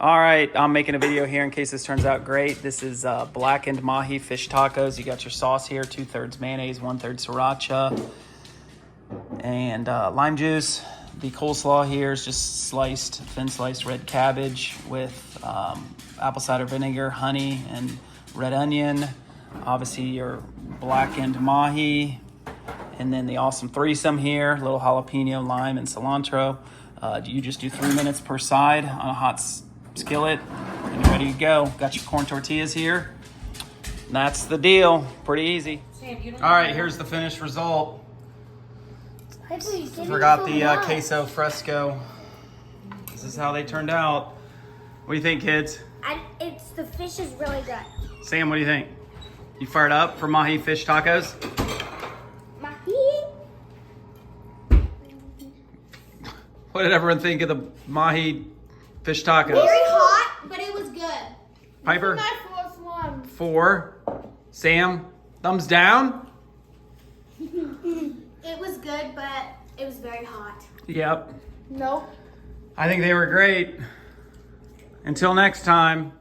All right, I'm making a video here in case this turns out great. This is blackened mahi fish tacos. You got your sauce here, 2/3 mayonnaise, 1/3 sriracha, and lime juice. The coleslaw here is just thin sliced red cabbage with apple cider vinegar, honey, and red onion. Obviously your blackened mahi, and then the awesome threesome here, little jalapeno, lime, and cilantro. You just do 3 minutes per side on a hot skillet, and you're ready to go. Got your corn tortillas here. That's the deal. Pretty easy. All right, here's the finished result. Forgot the queso fresco. This is how they turned out. What do you think, kids? The fish is really good. Sam, what do you think? You fired up for mahi fish tacos? Mahi? What did everyone think of the mahi fish tacos? Very hot, but it was good. Piper? This is my fourth one. 4. Sam, thumbs down? It was good, but it was very hot. Yep. Nope. I think they were great. Until next time.